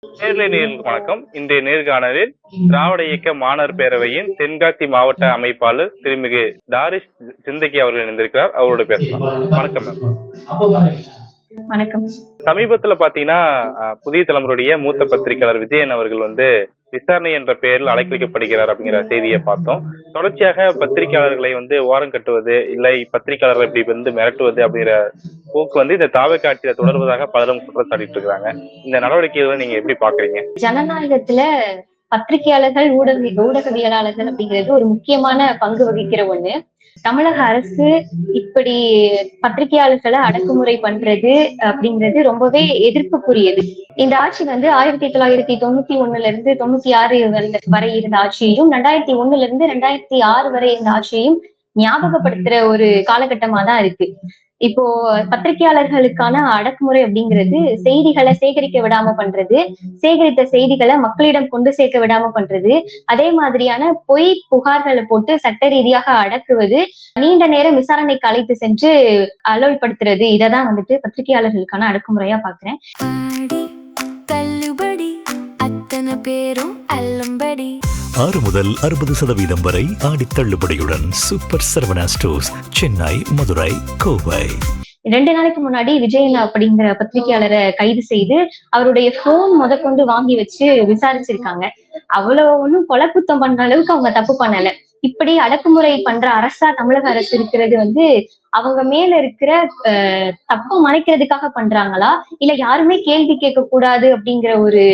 நேர்லை நேயர்களுக்கு வணக்கம். இன்றைய நேர்காணலில் திராவிட இயக்க மாணவர் பேரவையின் தென்காசி மாவட்ட அமைப்பாளர் திருமிகு டாரிஸ் சிந்தகி அவர்கள் இணைந்திருக்கிறார். அவரோட பேசலாம். வணக்கம் மேம். வணக்கம். சமீபத்துல பாத்தீங்கன்னா புதிய தலைமுறையுடைய மூத்த பத்திரிகையாளர் விஜயன் அவர்கள் விசாரணை என்ற பெயரில் அழைக்கப்படுகிறார் அப்படிங்கிற செய்தியை பார்த்தோம். தொடர்ச்சியாக பத்திரிகையாளர்களை ஓரம் கட்டுவது, இல்லை பத்திரிகையாளர்களை இப்படி மிரட்டுவது அப்படிங்கிற போக்கு இந்த தாவக ஆட்சியில தொடர்வதாக பலரும் குற்றம் சாட்டிட்டு இருக்காங்க. இந்த நடவடிக்கைகளை நீங்க எப்படி பாக்குறீங்க? ஜனநாயகத்துல பத்திரிகையாளர்கள், ஊடகவியலாளர்கள் அப்படிங்கிறது ஒரு முக்கியமான பங்கு வகிக்கிற ஒண்ணு. தமிழக அரசு இப்படி பத்திரிகையாளர்களை அடக்குமுறை பண்றது அப்படிங்கிறது ரொம்பவே எதிர்ப்புக்குரியது. இந்த ஆட்சி 1991 இருந்து 96 வரை இருந்த ஆட்சியையும் 2001 இருந்து 2006 வரை இருந்த ஆட்சியையும் ஞாபகப்படுத்துற ஒரு காலகட்டமா தான் இருக்கு. இப்போ பத்திரிகையாளர்களுக்கான அடக்குமுறை அப்படிங்கிறது செய்திகளை சேகரிக்க விடாம பண்றது, சேகரித்த செய்திகளை மக்களிடம் கொண்டு சேர்க்க விடாம பண்றது, அதே மாதிரியான பொய் புகார்களை போட்டு சட்ட ரீதியாக அடக்குவது, நீண்ட நேரம் விசாரணைக்கு அழைத்து சென்று அலுவல்படுத்துறது, இததான் பத்திரிகையாளர்களுக்கான அடக்குமுறையா பாக்குறேன். பேரும் 6 முதல் 60% வரை ஆடி தள்ளுபடியுடன் சூப்பர் சரவணா ஸ்டோர்ஸ், சென்னை, மதுரை, கோவை. 2 நாளைக்கு முன்னாடி விஜயன் அப்படிங்கிற பத்திரிகையாளரை கைது செய்து அவருடைய போன் முதற்கொண்டு வாங்கி வச்சு விசாரிச்சிருக்காங்க. அவ்வளவு ஒண்ணும் கொலை குத்தம் பண்ற அளவுக்கு அவங்க தப்பு பண்ணல. இப்படி அடக்குமுறை பண்ற அரசா தமிழக அரசு இருக்கிறது அவங்க மேல இருக்கிற தப்பு மறைக்கிறதுக்காக பண்றாங்களா, இல்ல யாருமே கேள்வி கேட்க கூடாது அப்படிங்கிற ஒரு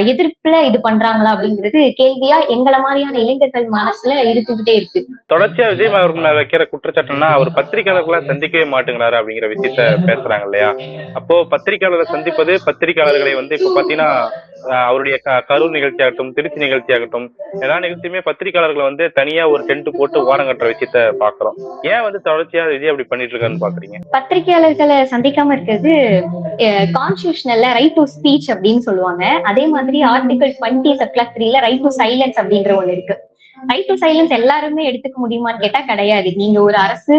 எதிர்ப்புல இது பண்றாங்களா அப்படிங்கிறது கேள்வியா எங்களை மாதிரியான இளைஞர்கள் மனசுல இருந்துகிட்டே இருக்கு. தொடர்ச்சியா விஜய் அவர்கள் வைக்கிற குற்றச்சாட்டுனா அவர் பத்திரிகையாளர்களை சந்திக்கவே மாட்டேங்கிறாரு அப்படிங்கிற விஷயத்த பேசுறாங்க இல்லையா? அப்போ பத்திரிகையாளரை சந்திப்பது, பத்திரிகையாளர்களை இப்ப பாத்தீங்கன்னா அவருடைய கரூர் நிகழ்ச்சி ஆகட்டும், திருச்சி நிகழ்ச்சி ஆகட்டும், எல்லா நிகழ்ச்சியுமே பத்திரிகையாளர்களை தனியா ஒரு டென்ட் போட்டு ஓரம் கட்டுற விஷயத்த பாக்குறோம். ஏன் தொடர்ச்சியா விஜய் அப்படி பண்ணிட்டு இருக்காருன்னு பாக்குறீங்க? பத்திரிகையாளர்களை சந்திக்காம இருக்கிறது கான்ஸ்டிடியூஷனல்ல ரைட் டு ஸ்பீச் அப்படின்னு சொல்லுவாங்க. அதே மாதிரி ஆர்டிகல் 20 சப்க்ளாஸ் 3ல ரைட் டு சைலன்ஸ் அப்படிங்கிற ஒண்ணு இருக்கு. ரைட் டு சைலன்ஸ் எல்லாருமே எடுத்துக்க முடியுமான்னு கேட்டா கிடையாது. நீங்க ஒரு அரசு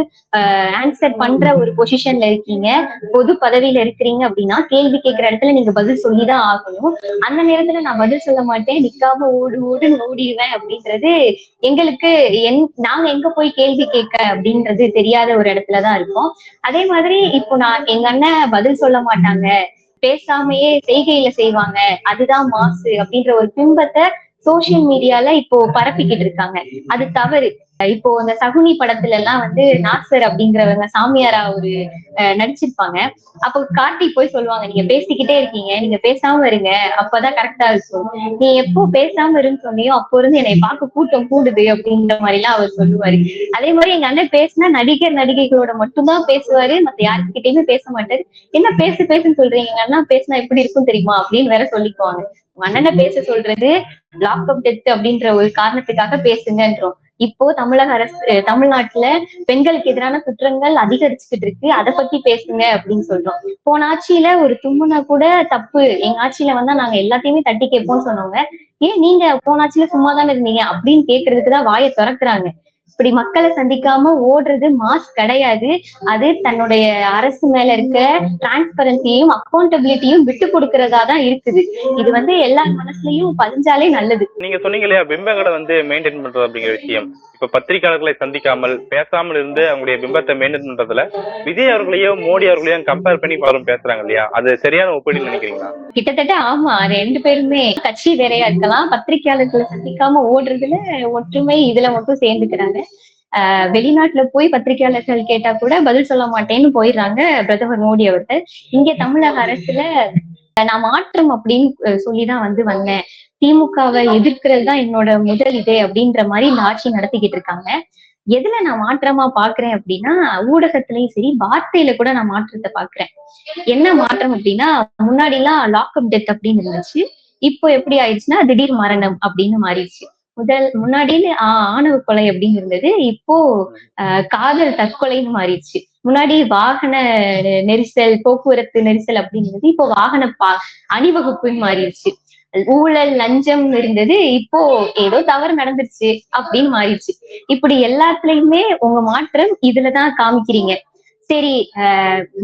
ஆன்சர் பண்ற ஒரு பொசிஷன்ல இருக்கீங்க, பொது பதவியில இருக்கிறீங்க அப்படின்னா கேள்வி கேட்கிற இடத்துல நீங்க பதில் சொல்லிதான் ஆகணும். அந்த நேரத்துல நான் பதில் சொல்ல மாட்டேன், நிக்காம ஓடுன்னு ஓடிடுவேன் அப்படின்றது எங்களுக்கு நாங்க எங்க போய் கேள்வி கேட்க அப்படின்றது தெரியாத ஒரு இடத்துலதான் இருக்கோம். அதே மாதிரி இப்போ எங்க அண்ணன் பதில் சொல்ல மாட்டாங்க, பேசாமையே செய்கையில செய்வாங்க, அதுதான் மாசு அப்படின்ற ஒரு பிம்பத்தை சோசியல் மீடியால இப்போ பரப்பிக்கிட்டு இருக்காங்க. அது தவறு. இப்போ அந்த சகுனி படத்துல எல்லாம் நாசர் அப்படிங்கிறவங்க சாமியாரா ஒரு நடிச்சிருப்பாங்க. அப்போ கார்த்திக் போய் சொல்லுவாங்க, நீங்க பேசிக்கிட்டே இருக்கீங்க, நீங்க பேசாம இருங்க, அப்பதான் கரெக்டா இருக்கும். நீ எப்போ பேசாம இருன்னு சொன்னியோ அப்போ என்னை பார்க்க கூட்டம் கூடுது அப்படின்ற மாதிரி எல்லாம் அவர் சொல்லுவாரு. அதே மாதிரி எங்க அண்ணன் பேசினா நடிகைகளோட மட்டும்தான் பேசுவாரு, மத்த யாருக்கிட்டையுமே பேச மாட்டாரு. என்ன பேசுன்னு சொல்றீங்க, எங்க அண்ணா பேசினா எப்படி இருக்கும் தெரியுமா அப்படின்னு வேற சொல்லிக்குவாங்க. உங்க அண்ணனை பேச சொல்றது லாக் அப் டெத் அப்படின்ற ஒரு காரணத்துக்காக பேசுங்கன்றோம். இப்போ தமிழ்நாட்டுல பெண்களுக்கு எதிரான குற்றங்கள் அதிகரிச்சுக்கிட்டு இருக்கு, அதை பத்தி பேசுங்க அப்படின்னு சொல்றோம். போன ஆட்சியில ஒரு தும்முனா கூட தப்பு, எங்க ஆட்சியில நாங்க எல்லாத்தையுமே தட்டி கேட்போம்னு சொன்னவங்க, ஏன் நீங்க போன ஆட்சியில சும்மாதானே இருந்தீங்க அப்படின்னு கேட்கறதுக்குதான் வாயை திறக்கிறாங்க. இப்படி மக்களை சந்திக்காம ஓடுறது மாஸ் கிடையாது. அது தன்னுடைய அரசு மேல இருக்க டிரான்ஸ்பரன்சியையும் அக்கௌண்டபிலிட்டியும் விட்டு கொடுக்கறதா தான் இருக்குது. இது எல்லா மனசுலயும் பதிஞ்சாலே நல்லது. நீங்க சொன்னீங்க இல்லையா, பிம்பங்களை மெயின்டைன் பண்றது அப்படிங்கிற விஷயம். இப்ப பத்திரிகையாளர்களை சந்திக்காமல் பேசாமல் இருந்து அவங்களுடைய பிம்பத்தை மெயின்டைன் பண்றதுல விஜய் அவர்களையும் மோடி அவர்களையும் கம்பேர் பண்ணி பலரும் பேசுறாங்க இல்லையா? அது சரியான ஒப்பீனியன் நினைக்கிறீங்களா? கிட்டத்தட்ட ஆமா, 2 பேருமே கட்சி வேறையா இருக்கலாம், பத்திரிகையாளர்களை சந்திக்காம ஓடுறதுல ஒற்றுமை இதுல மட்டும் சேர்ந்துக்கிறாங்க. வெளிநாட்டுல போய் பத்திரிகையாளர்கள் கேட்டா கூட பதில் சொல்ல மாட்டேன்னு போயிடுறாங்க பிரதமர் மோடி அவர்கள். இங்க தமிழக அரசுல நான் மாற்றம் அப்படின்னு சொல்லிதான் வந்தேன், திமுகவை எதிர்க்கிறது தான் என்னோட முதல் இதே அப்படின்ற மாதிரி இந்த ஆட்சி நடத்திக்கிட்டு இருக்காங்க. எதுல நான் மாற்றமா பாக்குறேன் அப்படின்னா, ஊடகத்திலயும் சரி, வார்த்தையில கூட நான் மாற்றத்தை பாக்குறேன். என்ன மாற்றம் அப்படின்னா, முன்னாடி எல்லாம் லாக் அப் டெத் அப்படின்னு இருந்துச்சு, இப்போ எப்படி ஆயிடுச்சுன்னா திடீர் மரணம் அப்படின்னு மாறிடுச்சு. முன்னாடி ஆணவ கொலை அப்படின்னு இருந்தது, இப்போ காதல் தற்கொலைன்னு மாறிடுச்சு. முன்னாடி வாகன நெரிசல், போக்குவரத்து நெரிசல் அப்படிங்கிறது இப்போ வாகன அணிவகுப்புன்னு மாறிடுச்சு. ஊழல் லஞ்சம் இருந்தது, இப்போ ஏதோ தவறு நடந்துருச்சு அப்படின்னு மாறிடுச்சு. இப்படி எல்லாத்துலயுமே உங்க மாற்றம் இதுலதான் காமிக்கிறீங்க. சரி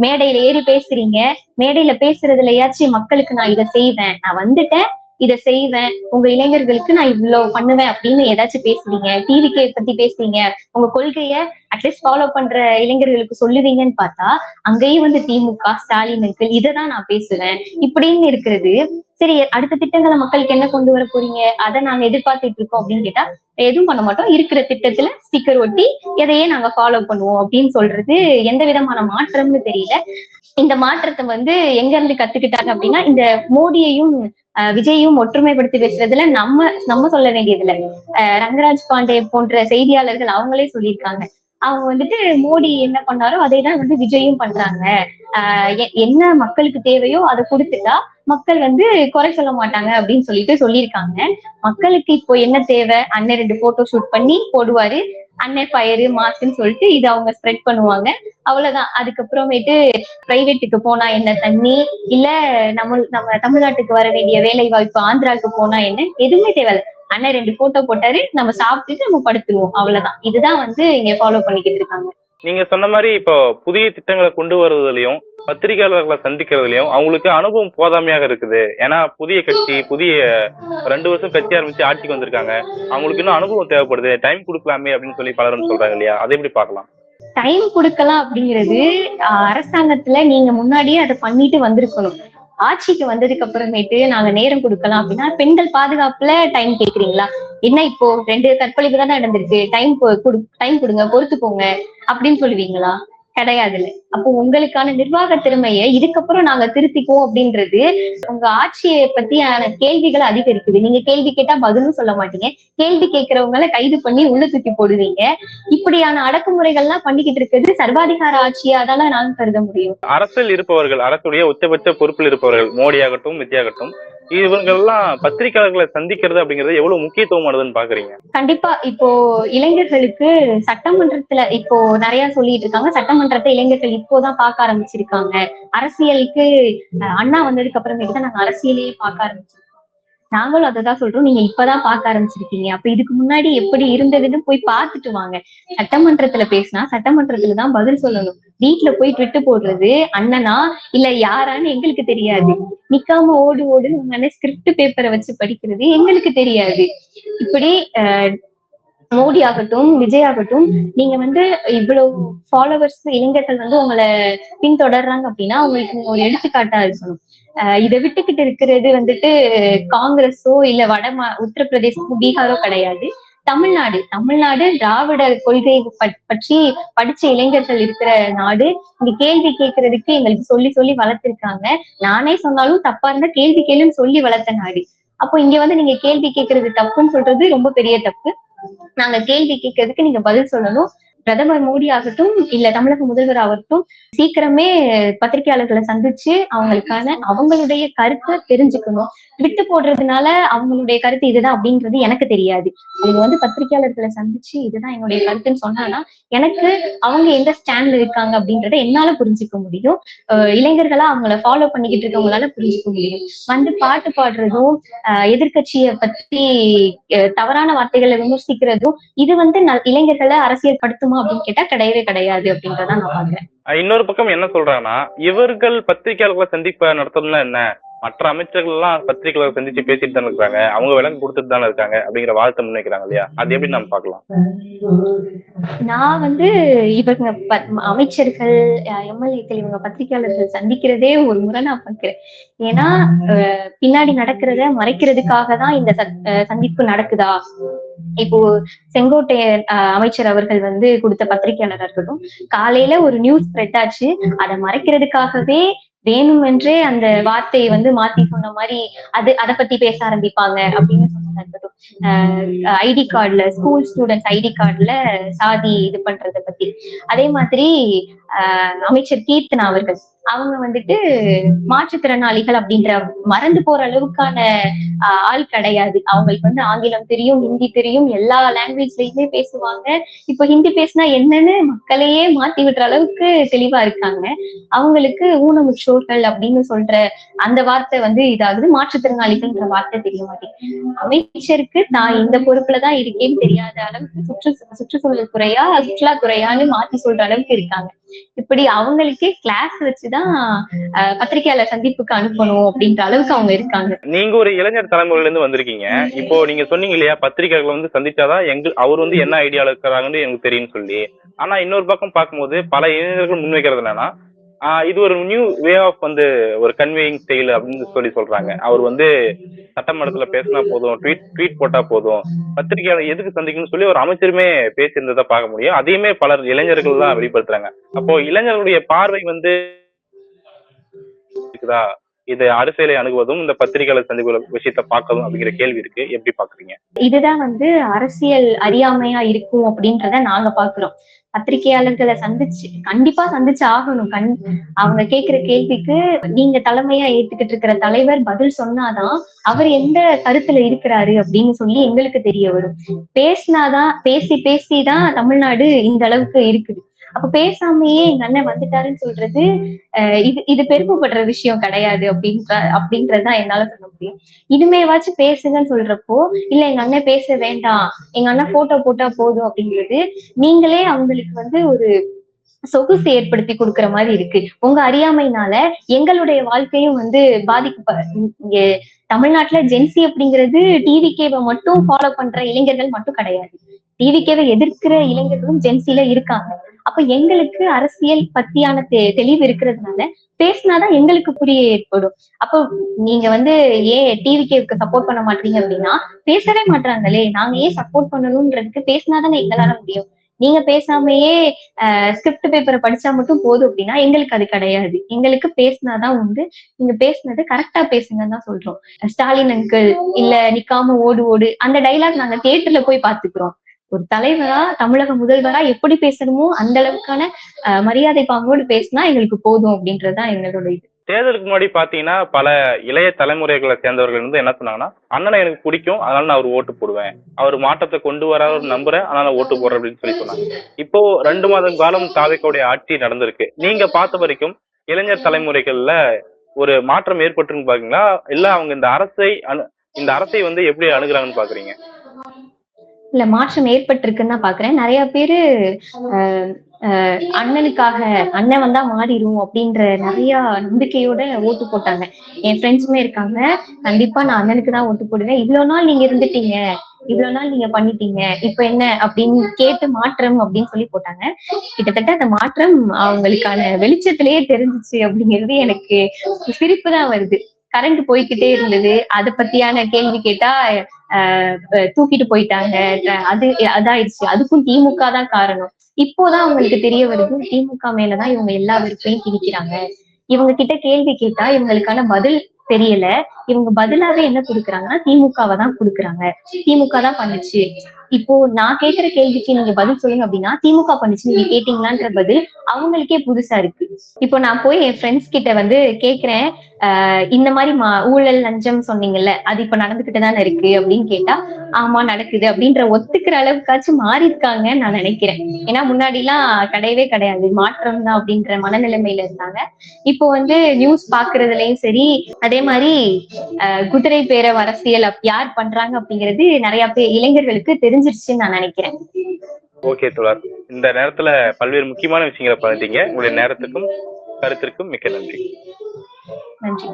மேடையில ஏறி பேசுறீங்க, மேடையில பேசுறதுலயாச்சும் மக்களுக்கு நான் இதை செய்வேன், நான் வந்துட்டேன் இதை செய்வேன், உங்க இளைஞர்களுக்கு நான் இவ்வளவு பண்ணுவேன் அப்படின்னு ஏதாச்சும் பேசுவீங்க, டிவிக்கு பத்தி பேசுவீங்க, உங்க கொள்கைய அட்லீஸ்ட் ஃபாலோ பண்ற இளைஞர்களுக்கு சொல்லுவீங்கன்னு பார்த்தா அங்கேயும் வந்து திமுக ஸ்டாலினுக்கு இதைதான் நான் பேசுவேன் இப்படின்னு இருக்கிறது. சரி, அடுத்த திட்டங்களை மக்களுக்கு என்ன கொண்டு வர போறீங்க, அதை நாங்க எதிர்பார்த்துட்டு இருக்கோம் அப்படின்னு கேட்டா எதுவும் பண்ண மாட்டோம், இருக்கிற திட்டத்துல ஸ்டிக்கர் ஒட்டி எதையே நாங்க ஃபாலோ பண்ணுவோம் அப்படின்னு சொல்றது எந்த விதமான மாற்றம்னு தெரியல. இந்த மாற்றத்தை வந்து எங்க இருந்து கத்துக்கிட்டாங்க அப்படின்னா, இந்த மோடியையும் விஜயும் ஒற்றுமைப்படுத்தி பேசுறதுல நம்ம சொல்ல வேண்டியதுல ரங்கராஜ் பாண்டே போன்ற செய்தியாளர்கள் அவங்களே சொல்லியிருக்காங்க. அவங்க வந்துட்டு மோடி என்ன பண்ணாரோ அதைதான் வந்து விஜயும் பண்றாங்க. என்ன மக்களுக்கு தேவையோ அதை கொடுத்துட்டா மக்கள் வந்து குறை சொல்ல மாட்டாங்க அப்படின்னு சொல்லியிருக்காங்க. மக்களுக்கு இப்போ என்ன தேவை, அண்ணன் 2 போட்டோ ஷூட் பண்ணி போடுவாரு, அண்ணன் ஃபயரு மாஸ்ன்னு சொல்லிட்டு இதை அவங்க ஸ்ப்ரெட் பண்ணுவாங்க, அவ்வளவுதான். அதுக்கப்புறமேட்டு பிரைவேட்டுக்கு போனா என்ன தண்ணி, இல்ல நம்ம தமிழ்நாட்டுக்கு வர வேண்டிய வேலை வாய்ப்பு ஆந்திராவுக்கு போனா என்ன, எதுவுமே தேவையில்ல, அண்ணன் 2 போட்டோ போட்டாரு, நம்ம சாப்பிட்டுட்டு நம்ம படுத்துருவோம், அவ்வளவுதான். இதுதான் வந்து இங்க ஃபாலோ பண்ணிக்கிட்டு இருக்காங்க. நீங்க சொன்ன மாதிரி இப்போ புதிய திட்டங்களை கொண்டு வருவதிலையும் பத்திரிகையாளர்களை சந்திக்கிறதுலயும் அவங்களுக்கு அனுபவம் போதாமையாக இருக்குது. ஏன்னா புதிய கட்சி, புதிய 2 வருஷம் கட்சி ஆரம்பிச்சு ஆட்சிக்கு வந்திருக்காங்க, அவங்களுக்கு இன்னும் அனுபவம் தேவைப்படுது, டைம் கொடுக்கலாமே அப்படின்னு சொல்லி பலரும் சொல்றாங்க இல்லையா, அதை எப்படி பார்க்கலாம்? டைம் கொடுக்கலாம் அப்படிங்கிறது அரசாங்கத்துல நீங்க முன்னாடியே அதை பண்ணிட்டு வந்திருக்கணும். ஆட்சிக்கு வந்ததுக்கு அப்புறமேட்டு நாங்க நேரம் கொடுக்கலாம் அப்படின்னா பெண்கள் பாதுகாப்புல டைம் கேக்குறீங்களா? என்ன இப்போ 2 கற்பழிப்பு தானே நடந்திருக்கு, டைம் கொடுங்க, பொறுத்துக்கோங்க அப்படின்னு சொல்லுவீங்களா? கிடையாதுல்ல. அப்போ உங்களுக்கான நிர்வாக திறமையை இதுக்கப்புறம் நாங்க திருத்திக்குவோம் அப்படின்றது உங்க ஆட்சியை பத்தியான கேள்விகளை அதிகரிக்குது. நீங்க கேள்வி கேட்டா பதிலும் சொல்ல மாட்டீங்க, கேள்வி கேட்கிறவங்களை கைது பண்ணி உள்ள தூக்கி போடுவீங்க. இப்படியான அடக்குமுறைகள்லாம் பண்ணிக்கிட்டு இருக்கிறது சர்வாதிகார ஆட்சியா தானே நான் கருத முடியும். அரசியல் இருப்பவர்கள், அரசுடைய உச்சபட்ச பொறுப்பில் இருப்பவர்கள், மோடி ஆகட்டும் விஜயாகட்டும், இவங்கெல்லாம் பத்திரிகையாளர்களை சந்திக்கிறது அப்படிங்கிறது எவ்வளவு முக்கியத்துவமானதுன்னு பாக்குறீங்க? கண்டிப்பா. இப்போ இளைஞர்களுக்கு சட்டமன்றத்துல இப்போ நிறைய சொல்லிட்டு இருக்காங்க, சட்டமன்றத்தை இளைஞர்கள் இப்போதான் பார்க்க ஆரம்பிச்சிருக்காங்க. அரசியலுக்கு அண்ணா வந்ததுக்கு அப்புறமேட்டு தான் நாங்க அரசியலையே பார்க்க ஆரம்பிச்சிருக்கோம். நாங்களும் அததான் சொல்றோம், நீங்க இப்பதான் பார்க்க ஆரம்பிச்சிருக்கீங்க, அப்ப இதுக்கு முன்னாடி எப்படி இருந்ததுன்னு போய் பார்த்துட்டு வாங்க. சட்டமன்றத்துல பேசினா சட்டமன்றத்துலதான் பதில் சொல்லணும். வீட்டுல போய் ட்விட்டு போடுறது அண்ணனா இல்ல யாரான்னு எங்களுக்கு தெரியாது, நிக்காம ஓடுன்னு உங்க அண்ணன் ஸ்கிரிப்ட் பேப்பரை வச்சு படிக்கிறது எங்களுக்கு தெரியாது. இப்படி மோடி ஆகட்டும் விஜய் ஆகட்டும், நீங்க வந்து இவ்வளவு ஃபாலோவர்ஸ் இளைஞர்கள் வந்து உங்களை பின்தொடர்றாங்க அப்படின்னா உங்களுக்கு ஒரு எடுத்துக்காட்டா இருக்கணும். இதை விட்டுக்கிட்டு இருக்கிறது வந்துட்டு காங்கிரஸோ இல்ல உத்தரப்பிரதேசமோ பீகாரோ கிடையாது. தமிழ்நாடு திராவிட கொள்கை பற்றி படிச்ச இளைஞர்கள் இருக்கிற நாடு. இங்க கேள்வி கேட்கறதுக்கு எங்களுக்கு சொல்லி சொல்லி வளர்த்திருக்காங்க. நானே சொன்னாலும் தப்பா இருந்தா கேள்வி கேளுன்னு சொல்லி வளர்த்த நாடு. அப்போ இங்க வந்து நீங்க கேள்வி கேட்கறது தப்புன்னு சொல்றது ரொம்ப பெரிய தப்பு. நாங்க கேள்வி கேட்கறதுக்கு நீங்க பதில் சொல்லணும். பிரதமர் மோடி ஆகட்டும் இல்ல தமிழக முதல்வர் ஆகட்டும் சீக்கிரமே பத்திரிகையாளர்களை சந்திச்சு அவங்களுடைய கருத்தை தெரிஞ்சுக்கணும். விட்டு போடுறதுனால அவங்களுடைய கருத்து இதுதான் அப்படின்றது எனக்கு தெரியாது. அவங்க வந்து பத்திரிகையாளர்களை சந்திச்சு இதுதான் என்னுடைய கருத்துன்னு சொன்னானா எனக்கு அவங்க எந்த ஸ்டாண்ட்ல இருக்காங்க அப்படின்றத என்னால புரிஞ்சுக்க முடியும். இளைஞர்களா அவங்கள ஃபாலோ பண்ணிக்கிட்டு இருக்கவங்களால புரிஞ்சுக்க முடியும். வந்து பாட்டு பாடுறதும் எதிர்கட்சியை பத்தி தவறான வார்த்தைகளை விமர்சிக்கிறதும் இது வந்து இளைஞர்களை அரசியல் படுத்துமா அப்படின்னு கேட்டா கிடையவே கிடையாது அப்படின்றத நான் பாக்குறேன். இன்னொரு பக்கம் என்ன சொல்றாங்கன்னா, இவர்கள் பத்திரிகையாளர்களை சந்திப்ப நடத்தணும்னா என்ன, மற்ற அமைச்சர்கள் எல்லாம் பத்திரிகையாளர்களை சந்திச்சு பேசிட்டு தானே இருக்காங்க, அவங்க விலங்கு கொடுத்துட்டு தானே இருக்காங்க அப்படிங்கிற வார்த்தை முன்வைக்கிறாங்க இல்லையா, அது எப்படி நம்ம பார்க்கலாம்? நான் வந்து இவங்க அமைச்சர்கள் எம்எல்ஏக்கள் இவங்க பத்திரிகையாளர்கள் சந்திக்கிறதே ஒரு முறை நான் பார்க்கிறேன். ஏன்னா பின்னாடி நடக்கிறத மறைக்கிறதுக்காக தான் இந்த சந்திப்பு நடக்குதா? இப்போ செங்கோட்டையன் அமைச்சர் அவர்கள் வந்து கொடுத்த பத்திரிகையாளர் இருக்கட்டும், காலையில ஒரு நியூஸ் ஸ்ப்ரெட் ஆச்சு, அதை மறைக்கிறதுக்காகவே வேணுமென்றே அந்த வார்த்தையை வந்து மாத்தி சொன்ன மாதிரி அதை பத்தி பேச ஆரம்பிப்பாங்க அப்படின்னு சொன்னதா இருக்கட்டும். ஐடி கார்டுல ஸ்கூல் ஸ்டூடெண்ட்ஸ் ஐடி கார்டுல சாதி இது பண்றத பத்தி, அதே மாதிரி அமைச்சர் கீர்த்தனா அவர்கள் அவங்க வந்துட்டு மாற்றுத்திறனாளிகள் அப்படின்ற மறந்து போற அளவுக்கான ஆள் கிடையாது. அவங்களுக்கு வந்து ஆங்கிலம் தெரியும், ஹிந்தி தெரியும், எல்லா லாங்குவேஜ்லயுமே பேசுவாங்க. இப்ப ஹிந்தி பேசினா என்னன்னு மக்களையே மாத்தி விடுற அளவுக்கு தெளிவா இருக்காங்க. அவங்களுக்கு ஊனமுற்றோர்கள் அப்படின்னு சொல்ற அந்த வார்த்தை வந்து இதாகுது, மாற்றுத்திறனாளிகள்ன்ற வார்த்தை தெரிய மாட்டேங்குது. அமைச்சருக்கு நான் இந்த பொறுப்புலதான் இருக்கேன்னு தெரியாத அளவுக்கு சுற்றுச்சூழல் துறையா சுற்றுலாத்துறையான்னு மாத்தி சொல்ற அளவுக்கு இருக்காங்க. இப்படி அவங்களுக்கே கிளாஸ் வச்சுதான் பத்திரிகையாளர் சந்திப்புக்கு அனுப்பணும் அப்படின்ற அளவுக்கு அவங்க இருக்காங்க. நீங்க ஒரு இளைஞர் தலைமுறையில இருந்து வந்திருக்கீங்க. இப்போ நீங்க சொன்னீங்க இல்லையா, பத்திரிகைகளை வந்து சந்திச்சாதான் அவர் வந்து என்ன ஐடியால இருக்கிறாங்கன்னு எனக்கு தெரியும்னு சொல்லி. ஆனா இன்னொரு பக்கம் பார்க்கும்போது பல இளைஞர்கள் முன்வைக்கிறது என்னன்னா, இது ஒரு நியூ வே ஆஃப் வந்து ஒரு கன்வேயிங் ஸ்டைல் அப்படின்னு சொல்றாங்க. அவர் வந்து சட்டமன்றத்துல பேசினா போதும், ட்வீட் போட்டா போதும், பத்திரிகையாளர் எதுக்கு சந்திக்கணும்னு சொல்லி ஒரு அமைச்சருமே பேசியிருந்ததை பார்க்க முடியும். அதையுமே பலர் இளைஞர்கள் தான் வெளிப்படுத்துறாங்க. அப்போ இளைஞர்களுடைய பார்வை வந்து இருக்குதா, இது அரசியலை அணுகுவதும் இந்த பத்திரிகையாளர் சந்திப்பு விஷயத்த பார்க்கணும் அப்படிங்கிற கேள்வி இருக்கு. எப்படி பாக்குறீங்க? இதுதான் வந்து அரசியல் அறியாமையா இருக்கும் அப்படின்றத நாங்க பாக்குறோம். பத்திரிகையாளர்களை கண்டிப்பா சந்திச்சு ஆகணும். அவங்க கேக்குற கேள்விக்கு நீங்க தலைமையா ஏத்துக்கிட்டு இருக்கிற தலைவர் பதில் சொன்னாதான் அவர் எந்த கருத்துல இருக்கிறாரு அப்படின்னு சொல்லி எங்களுக்கு தெரிய வரும். பேசிதான் தமிழ்நாடு இந்த அளவுக்கு இருக்குது. அப்ப பேசாமையே எங்க அண்ணன் வந்துட்டாருன்னு சொல்றது இது பெருமைப்படுற விஷயம் கிடையாது அப்படின்றதுதான் என்னால சொல்ல முடியும். இனிமேவாச்சும் பேசுங்கன்னு சொல்றப்போ, இல்ல எங்க அண்ணன் பேச வேண்டாம், எங்க அண்ணன் போட்டோ போட்டா போதும் அப்படிங்கிறது நீங்களே அவங்களுக்கு வந்து ஒரு சொகுசு ஏற்படுத்தி கொடுக்குற மாதிரி இருக்கு. உங்க அறியாமைனால எங்களுடைய வாழ்க்கையும் வந்து இங்க தமிழ்நாட்டுல ஜென்சி அப்படிங்கிறது டிவிகேவை மட்டும் ஃபாலோ பண்ற இளைஞர்கள் மட்டும் கிடையாது. டிவிகேவை எதிர்க்கிற இளைஞர்களும் ஜென்சில இருக்காங்க. அப்ப எங்களுக்கு அரசியல் பத்தியான தெளிவு இருக்கிறதுனால பேசினாதான் எங்களுக்கு புரிய ஏற்படும். அப்போ நீங்க வந்து டிவிகேவுக்கு சப்போர்ட் பண்ண மாட்டீங்க அப்படின்னா பேசவே மாட்டாங்களே, நாங்க ஏன் சப்போர்ட் பண்ணணும்ன்றதுக்கு பேசினாதானே எங்களால முடியும். நீங்க பேசாமையே ஸ்கிரிப்ட் பேப்பரை படிச்சா மட்டும் போதும் அப்படின்னா எங்களுக்கு அது கிடையாது. எங்களுக்கு பேசினாதான் உண்டு. நீங்க பேசினது கரெக்டா பேசுங்கன்னு தான் சொல்றோம். ஸ்டாலின் அங்கிள் இல்ல நிக்காம ஓடு ஓடு அந்த டைலாக் நாங்க தியேட்டர்ல போய் பாத்துக்கிறோம். ஒரு தலைவரா, தமிழக முதல்வரா எப்படி பேசணுமோ அந்த அளவுக்கான மரியாதை பாங்கோடு பேசினா எங்களுக்கு போதும் அப்படின்றதுதான் எங்களோட இது. தேர்தலுக்கு முன்னாடி பாத்தீங்கன்னா பல இளைய தலைமுறைகளை சேர்ந்தவர்கள் வந்து என்ன சொன்னாங்கன்னா, அண்ணனை எனக்கு பிடிக்கும், அதனால நான் அவர் ஓட்டு போடுவேன், அவர் மாற்றத்தை கொண்டு வர நம்புறேன், அதனால ஓட்டு போடுறேன் அப்படின்னு சொல்லி சொன்னாங்க. இப்போ 2 மாதம் காலம் தாவேக்காவுடைய ஆட்சி நடந்திருக்கு. நீங்க பார்த்த வரைக்கும் இளைஞர் தலைமுறைகள்ல ஒரு மாற்றம் ஏற்பட்டுன்னு பாக்கீங்களா, இல்ல அவங்க இந்த அரசை வந்து எப்படி அணுகுறாங்கன்னு பாக்குறீங்க? இல்ல, மாற்றம் ஏற்பட்டிருக்குன்னு தான் பாக்குறேன். நிறைய பேரு அண்ணனுக்காக அண்ணன் வந்தா மாறிடும் அப்படின்ற நிறைய நம்பிக்கையோட ஓட்டு போட்டாங்க. என் ஃப்ரெண்ட்ஸுமே இருக்காங்க. கண்டிப்பா நான் அண்ணனுக்கு தான் ஓட்டு போடுவேன், இவ்வளவு நாள் நீங்க இருந்துட்டீங்க, இவ்வளவு நாள் நீங்க பண்ணிட்டீங்க, இப்ப என்ன அப்படின்னு கேட்டு மாற்றம் அப்படின்னு சொல்லி போட்டாங்க. கிட்டத்தட்ட அந்த மாற்றம் அவங்களுக்கான வெளிச்சத்திலேயே தெரிஞ்சிச்சு அப்படிங்கிறது எனக்கு சிரிப்பு தான் வருது. கரண்ட் போய்கிட்டே இருந்தது, அதை பத்தியான கேள்வி கேட்டா தூக்கிட்டு போயிட்டாங்க, அதாயிடுச்சு, அதுக்கும் திமுக தான் காரணம். இப்போதான் அவங்களுக்கு தெரிய வருது திமுக மேலதான் இவங்க எல்லா விருப்பையும் திணிக்கிறாங்க. இவங்க கிட்ட கேள்வி கேட்டா இவங்களுக்கான பதில் தெரியல, இவங்க பதிலாவே என்ன கொடுக்குறாங்கன்னா திமுகவை தான் கொடுக்குறாங்க, திமுக தான் பண்ணுச்சு. இப்போ நான் கேட்கிற கேள்விக்கு நீங்க பதில் சொல்லுங்க அப்படின்னா திமுக பண்ணுச்சு நீங்க கேட்டீங்களான்ற பதில் அவங்களுக்கே புதுசா இருக்கு. இப்போ நான் போய் என் ஃப்ரெண்ட்ஸ் கிட்ட வந்து கேக்குறேன், இந்த மாதிரி ஊழல் லஞ்சம் சொன்னீங்கல்ல, அது இப்ப நடந்துகிட்டு தானே இருக்கு அப்படின்னு கேட்டா ஆமா நடக்குது அப்படின்ற ஒத்துக்கிற அளவுக்காச்சும் மாறி இருக்காங்கன்னு நான் நினைக்கிறேன். ஏன்னா முன்னாடி எல்லாம் கிடையவே கிடையாது, மாற்றம் தான் அப்படின்ற மனநிலைமையில இருந்தாங்க. இப்போ வந்து நியூஸ் பாக்குறதுலயும் சரி, அதே மாதிரி குதிரை பேர அரசியல் யார் பண்றாங்க அப்படிங்கிறது நிறைய பேர் இளைஞர்களுக்கு தெரிஞ்சிருச்சுன்னு நான் நினைக்கிறேன். ஓகே தோழர், இந்த நேரத்துல பல்வேறு முக்கியமான விஷயங்களை பண்ணிட்டீங்க. உங்களுடைய நேரத்துக்கும் கருத்திற்கும் மிக்க நன்றி. நன்றி.